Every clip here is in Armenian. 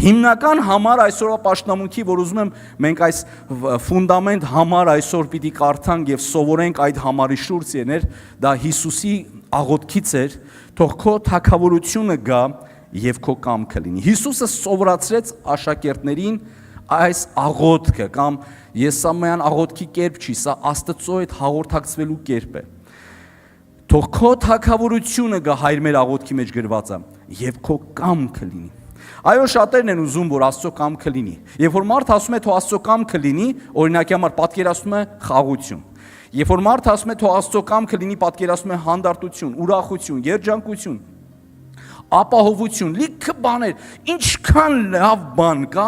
Հիմնական համար այսօրվա պաշտամունքի, որ ուզում եմ մենք այս ֆունդամենտ համար այսօր պիտի կարդանք եւ սովորենք այդ համարի շուրջ եներ, դա Հիսուսի աղոթքից էր, թող քո թագավորությունը գա եւ քո կամքը լինի։ Հիսուսը սովորացրեց աշակերտներին այս աղոթքը կամ Եսամեան աղոթքի կերպ չի, սա Աստծո հետ հաղորդակցվելու կերպ է։ Թող քո թագավորությունը գա, Հայր մեր աղոթքի մեջ գրված է, եւ քո կամքը լինի։ Այո, շատերն են ուզում, որ Աստծո կամքը լինի։ Երբ որ մարդ ասում է թող Աստծո կամքը լինի, օրինակի համար պատկերացնում է խաղաղություն։ Երբ որ մարդ ասում է թող Աստծո կամքը լինի, պատկերացնում է հանդարտություն, ուրախություն, երջանկություն, ապահովություն, լիքը բաներ, ինչքան լավ բան կա,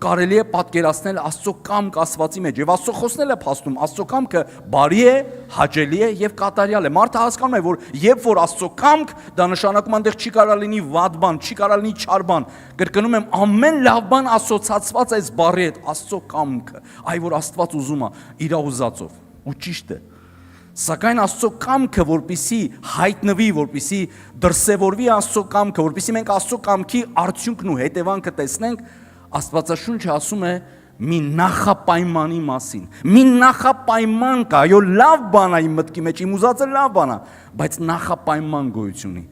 կարելի է պատկերացնել Աստծո կամք Աստվածի մեջ։ Եվ Աստծո խոսքն էլ է փաստում, Աստծո կամքը բարի է, հաճելի է եւ կատարյալ է։ Մարդը հասկանում է, որ երբ որ Աստծո կամք, դա նշանակում այնտեղ չի կարող լինի վատ բան, չի կարող լինի չար բան։ Կրկնում եմ, ամեն լավ բան ասոցացված է այս բառի հետ, Աստծո կամքը, այ որ Աստված ուզում է իր ուզածով, ու ճիշտ է։ Սակայն Աստծո կամքը, որպեսի հայտնվի, որպեսի դրսևորվի Աստծո կամքը, որպեսի մենք Աստծո կամքի արդյունքն ու հետևանքը տեսնենք, Աստվածաշունչը ասում է մի նախապայմանի մասին։ Մի նախապայման կա, այո, լավ բան է իմ մտքի մեջ, իմ ուզածը լավ բան է, բայց նախապայման գոյություն ունի։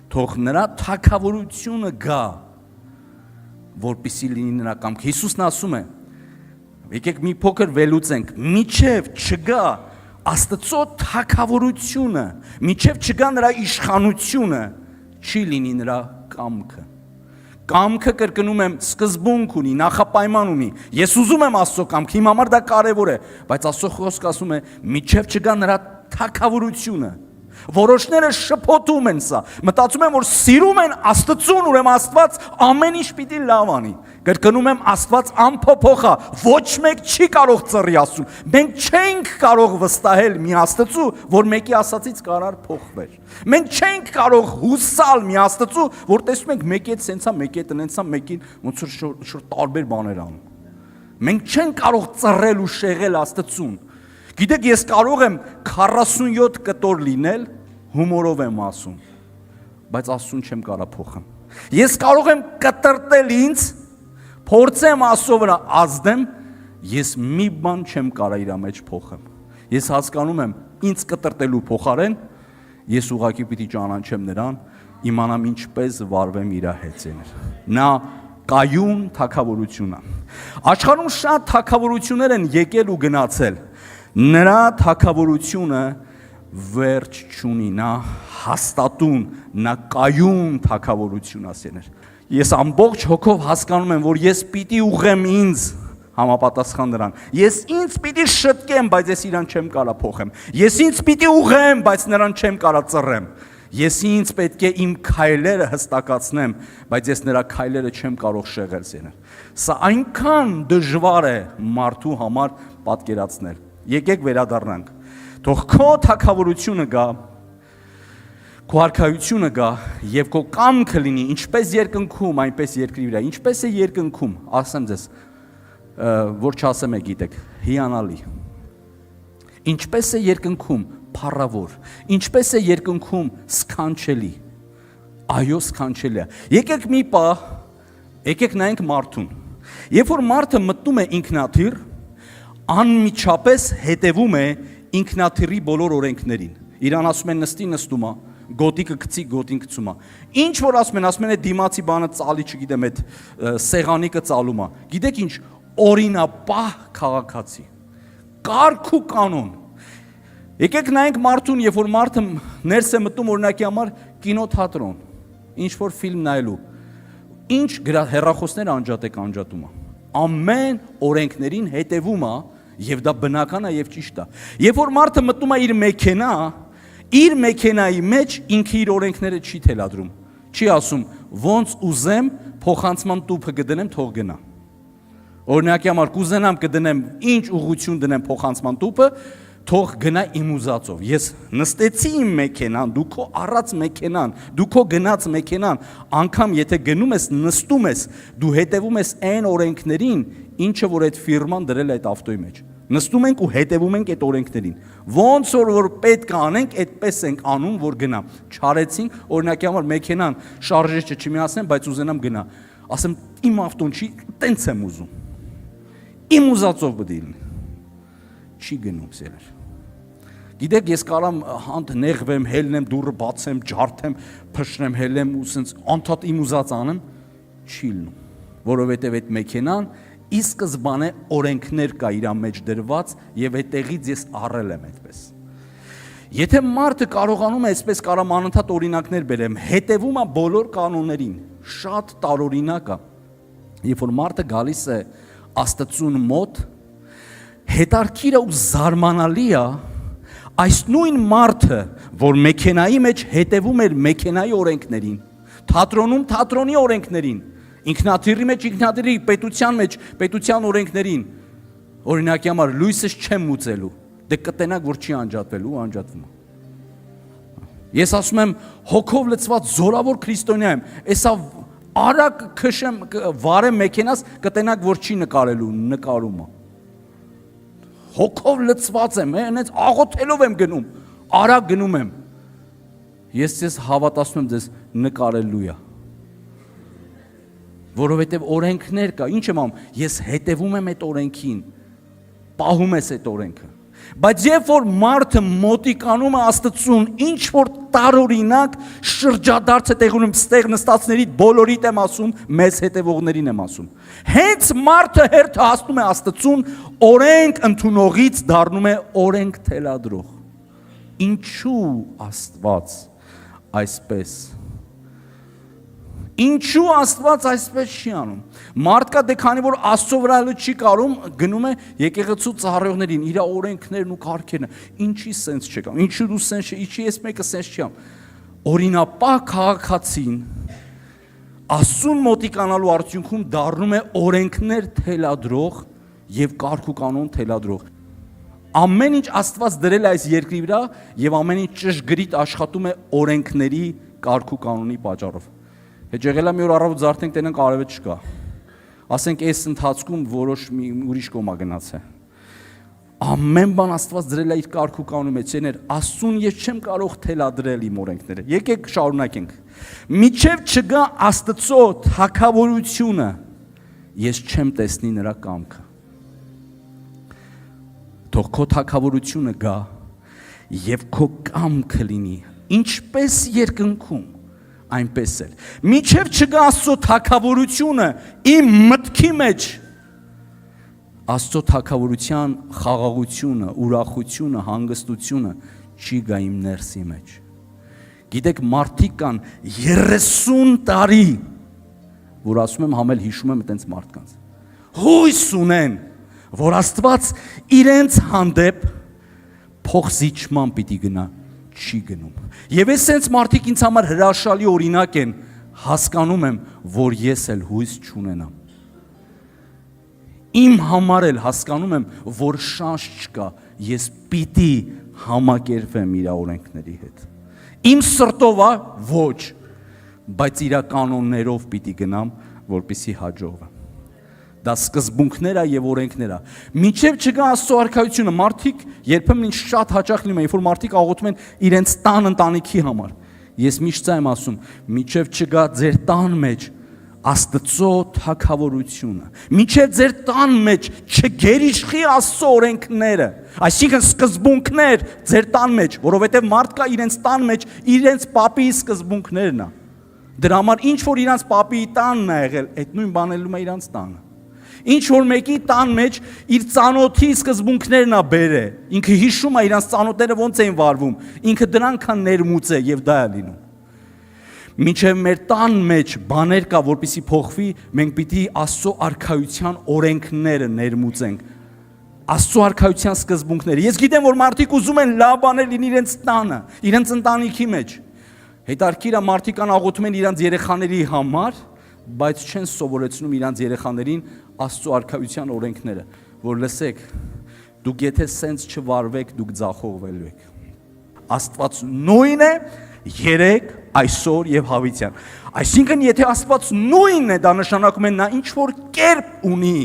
Թող նրա թագավորությունը գա, որպեսի լինի նրա կամքը։ Հիսուսն ասում է, եկեք մի փոքր վերլուծենք, միչև չգա Աստծո թագավորությունը, միչև չգա նրա իշխանությունը, չի լինի նրա կամքը։ Կամքը, կրկնում եմ, սկզբունք ունի, նախապայման ունի։ Ես ուզում եմ Աստծո կամքը, իմ համար դա կարևոր է, բայց Աստծո խոսքը ասում է, միչև չգա նրա թագավորությունը։ Որոշները շփոթում են սա, մտածում են, որ սիրում են Աստծուն, ուրեմն Աստված ամեն ինչ պիտի լավ անի։ Կրկնում եմ, Աստված անփոփոխ է, ոչ մեկ չի կարող ծռի Աստծուն։ Մենք չենք կարող վստահել մի Աստծու, որ մեկի ասածից կարար փոխվեր։ Մենք չենք կարող հուսալ մի Աստծու, որ տեսնում ենք մեկի հետ սենցա, մեկի հետ նենցա, մեկին ոնց որ տարբեր բաներ անում։ Մենք չենք կարող ծռել ու շեղել Աստծուն։ Գիտեք, ես կարող եմ 47 կտոր լինել, հումորով եմ ասում, բայց Աստծուն չեմ կարող փոխեմ։ Ես կարող եմ կտրտել ինձ, փորձեմ Աստծո վրա ազդեմ, ես մի բան չեմ կարող իր մեջ փոխեմ։ Ես հասկանում եմ, ինձ կտրտելու փոխարեն, ես ուղղակի պիտի ճանաչեմ նրան, իմանամ ինչպես վարվեմ իր հետ։ Նա կայուն թագավորություն է։ Աշխարհում շատ թագավորություններ են եկել ու գնացել։ Նրա թագավորությունը վերջ չունի, նա հաստատուն, նա կայուն թագավորություն ասեներ։ Ես ամբողջ հոգով հասկանում եմ, որ ես պիտի ուղեմ ինձ համապատասխան նրան։ Ես ինձ պիտի շտկեմ, բայց ես իրան չեմ կարող փոխեմ։ Ես ինձ պիտի ուղեմ, բայց նրան չեմ կարող ծռեմ։ Ես ինձ պետք է իմ քայլերը հստակացնեմ, բայց ես նրա քայլերը չեմ կարող շեղել։ Սա այնքան դժվար է մարդու համար պատկերացնել։ Եկեք վերադառնանք։ Թող քո թագավորությունը գա, քո արքայությունը գա եւ քո կամքը լինի, ինչպես երկնքում, այնպես երկրի վրա։ Ինչպես է երկնքում, ասեմ ձեզ, որ չասեմ եք գիտեք, հիանալի։ Ինչպես է երկնքում, փառավոր։ Ինչպես է երկնքում, սքանչելի։ Այո, սքանչելի է։ Եկեք մի պահ, եկեք նայենք մարդուն։ Երբ որ մարդը մտնում է ինքնաթիռ, անմիջապես հետևում է ինքնաթիռի բոլոր օրենքներին։ Իրան ասում են նստի, նստում է, գոտիկը գցի, գոտին գցում է։ Ինչ որ ասում են դիմացի բանը ծալի, չգիտեմ, այդ սեղանիկը ծալում է։ Գիտեք ինչ, օրինապահ քաղաքացի։ Կարգ ու կանոն։ Եկեք նայենք մարդուն, երբ որ մարդը ներս է մտնում օրինակի համար կինոթատրոն, ինչ որ ֆիլմ նայելու, ինչ հեռախոսներ անջատում է։ Ամեն օրենքներին հետևում է եւ դա բնական է եւ ճիշտ է։ Երբ որ մարդը մտնում է իր մեքենայի մեջ ինքը իր օրենքները չի թելադրում։ Չի ասում, ոնց ուզեմ, փոխանցման տուփը կդնեմ, թող գնա։ Օրինակի համար կուզենամ կդնեմ, ինչ ուղղություն դնեմ փոխանցման տուփը, թող գնա իմ ուզածով։ Ես նստեցի իմ մեքենան, դու քո առած մեքենան, դու քո գնաց մեքենան, անգամ եթե գնում ես, նստում ես, դու հետևում ես այն օրենքներին, ինչը որ այդ ֆիրման դրել է այդ ավտոյի մեջ։ Նստում ենք ու հետևում ենք այդ օրենքներին։ Ոնց որ պետք է անենք, այդպես ենք անում, որ գնա։ Չարեցինք, օրինակի համար մեքենան շարժիչը չմիացնեմ, բայց ուզենամ գնա։ ասեմ իմ ավտոն չի, տենց եմ ուզում։ Իմ ուզածով պետք է լինի։ Չի գնում սիրել։ Գիտեք, ես կարամ հանդ նեղվեմ, հելնեմ, դուռը բացեմ, ջարդեմ, փշրեմ, հելեմ ու սենց անդադ իմ ուզած անեմ, չի լինում, որովհետև այդ մեքենան ի սկզբանե օրենքներ կա իր մեջ դրված եւ այդտեղից ես առել եմ այդպես։ Եթե մարդը կարողանում է այսպես կարամ անընդհատ օրինակներ բերեմ, հետևում է բոլոր կանոններին, շատ տարօրինակ է։ Երբ որ մարդը գալիս է Աստծուն մոտ, հետարքիրը ու զարմանալի է, այս նույն մարդը, որ մեքենայի մեջ հետևում էր մեքենայի օրենքներին, թատրոնում թատրոնի օրենքներին, ինքնաթիռի մեջ ինքնաթիռի, պետության մեջ պետության օրենքներին, օրինակի համար լույսս չեմ մուծելու, դե կտենակ, որ չի անջատվելու, անջատվում է։ Ես ասում եմ, հոգով լցված զորավոր քրիստոնյա եմ, այսա արագ քշեմ, վարեմ մեքենաս, կտենակ, որ չի նկարելու, նկարում է։ Հոգով լցված եմ, հենց աղոթելով եմ գնում, արագ գնում եմ։ Ես հավատացնում եմ ձեզ նկարելու է։ Որովհետև օրենքներ կա, ինչ եմ անում, ես հետևում եմ այդ օրենքին, պահում ես այդ օրենքը։ Բայց երբ որ մարդը մոտիկանում է Աստծուն, ինչ որ տարօրինակ շրջադարձ է տեղի ունենում, ստեղ նստածներից բոլորիդ եմ ասում, մեզ հետևողներին եմ ասում։ Հենց մարդը հերթը հասնում է Աստծուն, օրենք ընդունողից դառնում է օրենք թելադրող։ Ինչու Աստված այսպես։ Ինչու Աստված այսպես չի անում։ Մարդկա դե քանի որ Աստծո վրա չի կարում, գնում է եկեղեցու ծառայողներին, իր օրենքներն ու կարգերն, ինչի սենս չկա։ Ինչու դու սենս չի, ինչի ես մեկը սենս չի անում։ Օրինապահ քաղաքացին Աստծուն մոտիկանալու արդյունքում դառնում է օրենքներ թելադրող եւ կարգ ու կանոն թելադրող։ Ամեն ինչ Աստված դրել է այս երկրի վրա եւ ամեն ինչ ճշգրիտ աշխատում է օրենքների կարգ ու կանոնի պատճառով։ Հետ եղել է մի օր առավոտ զարթենք տենանք արևը չկա։ Ասենք այս ընթացքում որոշ մի ուրիշ կոմա գնացե։ Ամեն բան Աստված դրել է իր կարգ ու կանոնի մեջ, ցեներ, Աստծուն ես չեմ կարող թելադրել իմ օրենքները։ Եկեք շարունակենք։ Միչև չգա Աստծո թագավորությունը, ես չեմ տեսնի նրա կամքը։ Թող քո թագավորությունը գա եւ քո կամքը լինի, ինչպես երկնքում, այնպես էլ։ Միչև չգա Աստծո թագավորությունը իմ մտքի մեջ, Աստծո թագավորության խաղաղությունը, ուրախությունը, հանգստությունը չի գա իմ ներսի մեջ։ Գիտեք, մարդիկ կան 30 տարի, որ ասում եմ համել հիշում եմ այտենց մարդկանց։ Հույս ունեն, որ Աստված իրենց հանդեպ փոխզիջման պիտի գնա, չի գնում։ Եվ այսպես մարդիկ ինձ համար հրաշալի օրինակ են, հասկանում եմ, որ ես էլ հույս չունենամ։ Իմ համար էլ հասկանում եմ, որ շանս չկա, ես պիտի համակերպվեմ իր օրենքների հետ։ Իմ սրտով է ոչ, բայց իր կանոններով պիտի գնամ, որպեսզի հաջողվեմ։ Դա սկզբունքներ է եւ օրենքներ է։ Մինչև չգա Աստծո արքայությունը, մարդիկ երբեմն շատ հաճախ լինում է, երբ որ մարդիկ աղոթում են իրենց տան ընտանիքի համար։ Ես միշտ եմ ասում, մինչև չգա ձեր տան մեջ Աստծո թագավորությունը, մինչև ձեր տան մեջ չգերիշխի Աստծո օրենքները, այսինքն սկզբունքներ ձեր տան մեջ, որովհետև մարդկա իրենց տան մեջ իրենց պապի սկզբունքներն է։ Դրա համար ինչ որ իրանց պապի տանն է եղել, այդ նույն բանն էլ է իրանց տանը։ Ինչ որ մեկի տան մեջ իր ծանոթի սկզբունքներն է բերե, ինքը հիշում է իրանց ծանոթները ոնց էին վարվում, ինքը դրանքան ներմուծ է եւ դա է լինում։ Մինչև մեր տան մեջ բաներ կա, որպեսզի փոխվի, մենք պիտի Աստծո արքայության օրենքները ներմուծենք, Աստծո արքայության սկզբունքները։ Ես գիտեմ, որ մարդիկ ուզում են լավ բաներ լինի իրենց տանը, իրենց ընտանիքի մեջ։ Հետարքիր է մարդիկ աղոթում են իրենց երեխաների համար, բայց չեն սովորեցնում իրենց երեխաներին Աստծո արքայության օրենքները, որ լսեք, դուք եթե սենց չվարվեք, դուք ձախողվելու եք։ Աստված նույն է երեք, այսօր եւ հավիտյան։ Այսինքն եթե Աստված նույնն է, դա նշանակում է նա ինչ որ կերպ ունի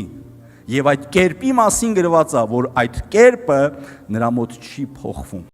եւ այդ կերպի մասին գրված է, որ այդ կերպը նրա մոտ չի փոխվում։